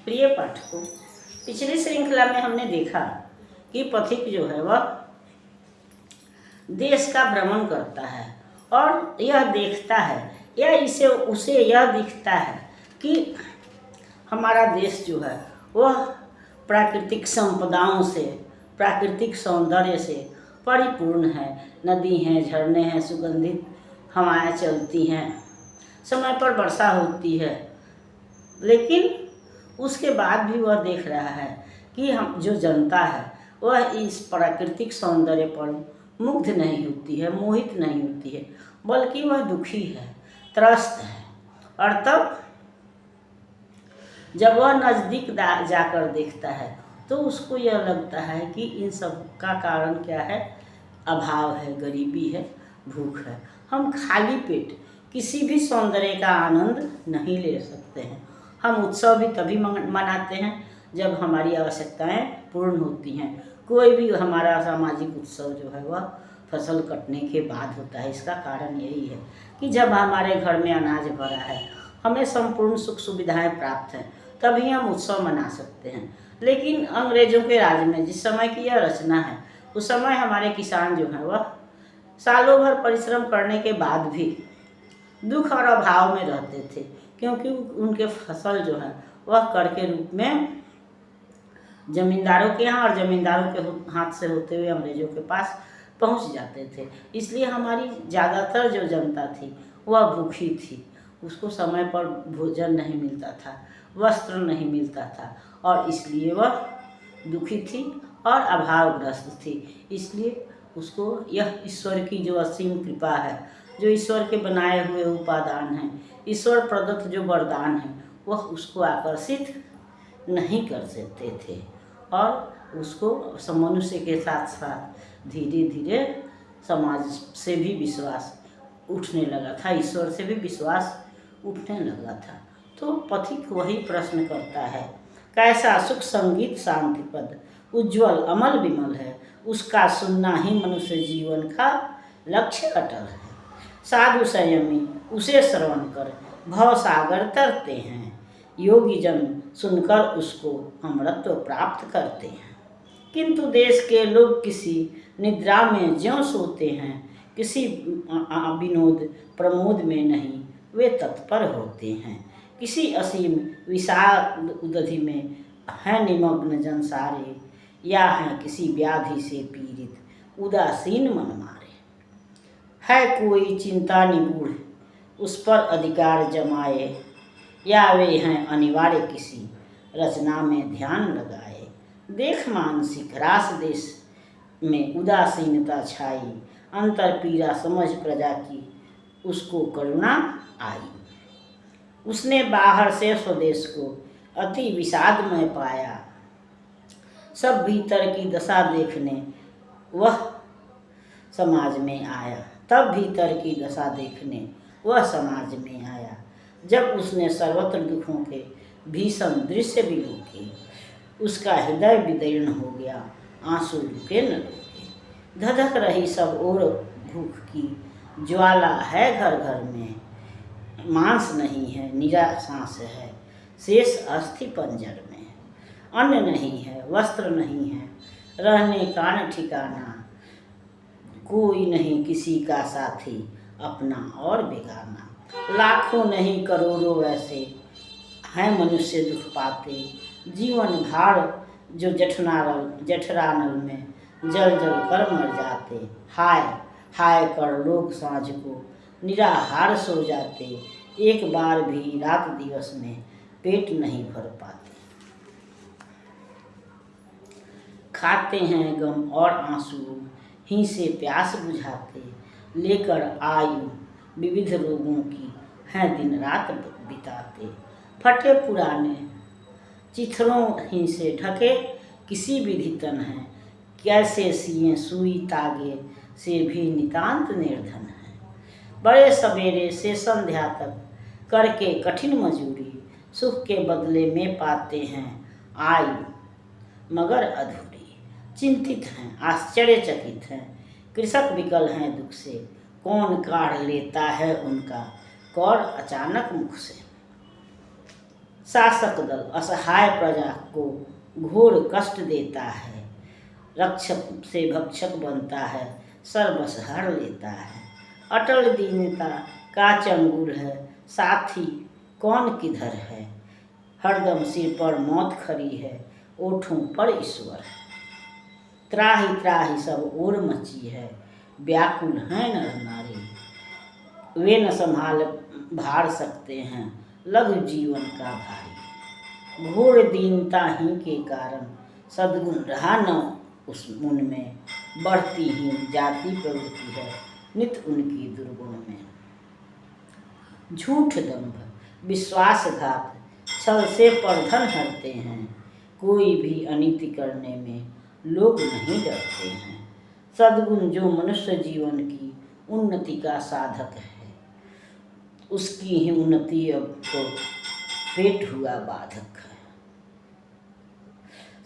प्रिय पाठकों, पिछली श्रृंखला में हमने देखा कि पथिक जो है वह देश का भ्रमण करता है और यह देखता है या उसे यह दिखता है कि हमारा देश जो है वह प्राकृतिक संपदाओं से, प्राकृतिक सौंदर्य से परिपूर्ण है। नदी हैं, झरने हैं, सुगंधित हवाएं चलती हैं, समय पर वर्षा होती है। लेकिन उसके बाद भी वह देख रहा है कि हम जो जनता है वह इस प्राकृतिक सौंदर्य पर मुग्ध नहीं होती है, मोहित नहीं होती है, बल्कि वह दुखी है, त्रस्त है। और तब जब वह नज़दीक जाकर देखता है तो उसको यह लगता है कि इन सब का कारण क्या है? अभाव है, गरीबी है, भूख है। हम खाली पेट किसी भी सौंदर्य का आनंद नहीं ले सकते हैं। हम उत्सव भी तभी मनाते हैं जब हमारी आवश्यकताएं पूर्ण होती हैं। कोई भी हमारा सामाजिक उत्सव जो है वह फसल कटने के बाद होता है। इसका कारण यही है कि जब हमारे घर में अनाज भरा है, हमें संपूर्ण सुख सुविधाएं प्राप्त हैं, तभी हम उत्सव मना सकते हैं। लेकिन अंग्रेजों के राज में जिस समय की यह रचना है, उस समय हमारे किसान जो हैं वह सालों भर परिश्रम करने के बाद भी दुख और अभाव में रहते थे, क्योंकि उनके फसल जो है वह कर के रूप में जमींदारों के यहाँ और जमींदारों के हाथ से होते हुए अंग्रेजों के पास पहुँच जाते थे। इसलिए हमारी ज़्यादातर जो जनता थी वह भूखी थी। उसको समय पर भोजन नहीं मिलता था, वस्त्र नहीं मिलता था, और इसलिए वह दुखी थी और अभावग्रस्त थी। इसलिए उसको यह ईश्वर की जो असीम कृपा है, जो ईश्वर के बनाए हुए उपादान हैं, ईश्वर प्रदत्त जो वरदान है, वह उसको आकर्षित नहीं कर सकते थे। और उसको मनुष्य के साथ साथ धीरे धीरे समाज से भी विश्वास उठने लगा था, ईश्वर से भी विश्वास उठने लगा था। तो पथिक वही प्रश्न करता है, कैसा सुख संगीत शांति पद, उज्ज्वल अमल विमल है, उसका सुनना ही मनुष्य जीवन का लक्ष्य अटल है। साधु संयमी उसे श्रवण कर भव सागर तरते हैं, योगी जन सुनकर उसको अमृतत्व प्राप्त करते हैं। किंतु देश के लोग किसी निद्रा में ज्यों सोते हैं, किसी विनोद प्रमोद में नहीं वे तत्पर होते हैं। किसी असीम विषाद उदधि में है निमग्न जन सारे, या हैं किसी व्याधि से पीड़ित उदासीन मन मारे। है कोई चिंता निगूढ़ उस पर अधिकार जमाए, या वे हैं अनिवार्य किसी रचना में ध्यान लगाए। देख मानसिक रास देश में उदासीनता छाई, अंतर पीड़ा समझ प्रजा की उसको करुणा आई। उसने बाहर से स्वदेश को अति विषादमय पाया, सब भीतर की दशा देखने वह समाज में आया। तब भीतर की दशा देखने वह समाज में आया, जब उसने सर्वत्र दुखों के भीषण दृश्य भी रोके। उसका हृदय विदीर्ण हो गया, आंसू रुके न रुके। धधक रही सब ओर भूख की ज्वाला है घर घर में, मांस नहीं है निरा सांस है शेष अस्थि पंजर में। अन्न नहीं है, वस्त्र नहीं है, रहने का न ठिकाना, कोई नहीं किसी का साथी अपना और बेगाना। लाखों नहीं करोड़ों वैसे हैं मनुष्य दुख पाते, जीवन भार जो जठरानल में जल जल कर मर जाते। हाय हाय कर लोग सांझ को निराहार सो जाते, एक बार भी रात दिवस में पेट नहीं भर पाते। खाते हैं गम और आंसू ही से प्यास बुझाते, लेकर आयु विविध रोगों की हैं दिन रात बिताते। फटे पुराने चिथड़ों ही से ढके किसी विधि तन है, कैसे सिए सुई तागे से भी नितांत निर्धन है। बड़े सवेरे से संध्या तक करके कठिन मजूरी, सुख के बदले में पाते हैं आयु मगर अधूरी। चिंतित हैं, आश्चर्यचकित हैं, कृषक विकल हैं दुख से, कौन काढ़ लेता है उनका कौर अचानक मुख से। शासक दल असहाय प्रजा को घोर कष्ट देता है, रक्षक से भक्षक बनता है, सर्वस हर लेता है। अटल दीनता का चंगुल है, साथी कौन किधर है, हरदम सिर पर मौत खड़ी है, ओठों पर ईश्वर है। त्राहि त्राहि सब ओर मची है, व्याकुल हैं नर नारी, वे न संभाल भार सकते हैं लघु जीवन का भारी। घोर दीनता ही के कारण सद्गुण रहा न उस मुन में, बढ़ती ही जाति प्रवृत्ति है नित उनकी दुर्गुण में। झूठ दंभ विश्वासघात छल से परधन हरते हैं, कोई भी अनीति करने में लोग नहीं डरते हैं। सद्गुण जो मनुष्य जीवन की उन्नति का साधक है, उसकी ही उन्नति अब तो पेट हुआ बाधक है।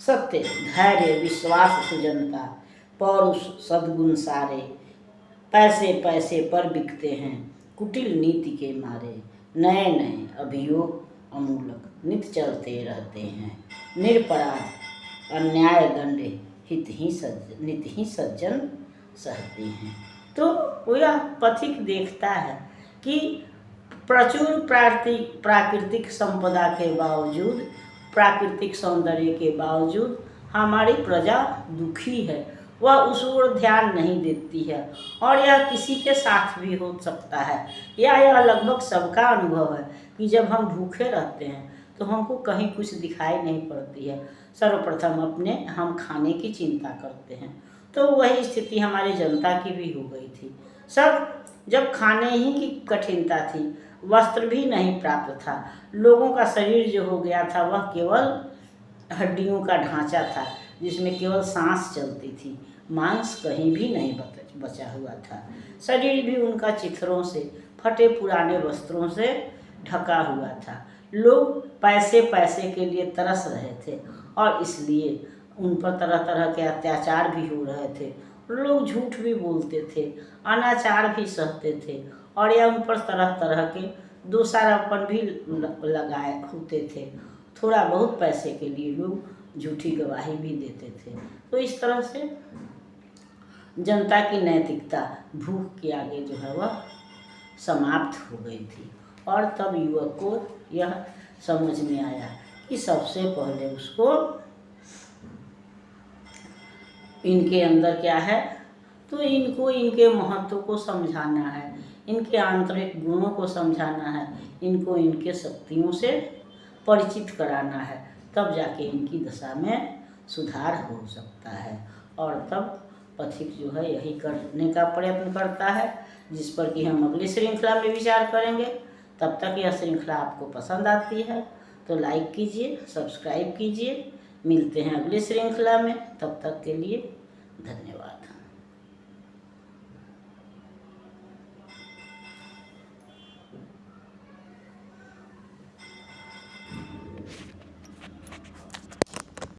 सत्य धैर्य विश्वास सुजनता पौरुष सद्गुण सारे, पैसे पैसे पर बिकते हैं कुटिल नीति के मारे। नए नए अभियोग अमूलक नित चलते रहते हैं, निरपराध अन्याय दंडे नित ही सज्जन सहते हैं। तो यह पथिक देखता है कि प्रचुर प्राकृतिक संपदा के बावजूद, प्राकृतिक सौंदर्य के बावजूद हमारी प्रजा दुखी है, वह उस ओर ध्यान नहीं देती है। और यह किसी के साथ भी हो सकता है, या यह लगभग सबका अनुभव है कि जब हम भूखे रहते हैं तो हमको कहीं कुछ दिखाई नहीं पड़ती है, सर्वप्रथम अपने हम खाने की चिंता करते हैं। तो वही स्थिति हमारी जनता की भी हो गई थी। सब जब खाने ही की कठिनता थी, वस्त्र भी नहीं प्राप्त था, लोगों का शरीर जो हो गया था वह केवल हड्डियों का ढांचा था जिसमें केवल सांस चलती थी, मांस कहीं भी नहीं बचा हुआ था। शरीर भी उनका चिथड़ों से, फटे पुराने वस्त्रों से ढका हुआ था। लोग पैसे पैसे के लिए तरस रहे थे और इसलिए उन पर तरह तरह के अत्याचार भी हो रहे थे। लोग झूठ भी बोलते थे, अनाचार भी सहते थे और या उन पर तरह तरह के दोषारोपण भी लगाए होते थे। थोड़ा बहुत पैसे के लिए लोग झूठी गवाही भी देते थे। तो इस तरह से जनता की नैतिकता भूख के आगे जो है वह समाप्त हो गई थी। और तब युवक को यह समझ में आया कि सबसे पहले उसको इनके अंदर क्या है, तो इनको इनके महत्व को समझाना है, इनके आंतरिक गुणों को समझाना है, इनको इनके शक्तियों से परिचित कराना है, तब जाके इनकी दशा में सुधार हो सकता है। और तब पथिक जो है यही करने का प्रयत्न करता है, जिस पर कि हम अगली श्रृंखला में विचार करेंगे। तब तक यह श्रृंखला आपको पसंद आती है तो लाइक कीजिए, सब्सक्राइब कीजिए। मिलते हैं अगली श्रृंखला में, तब तक के लिए धन्यवाद।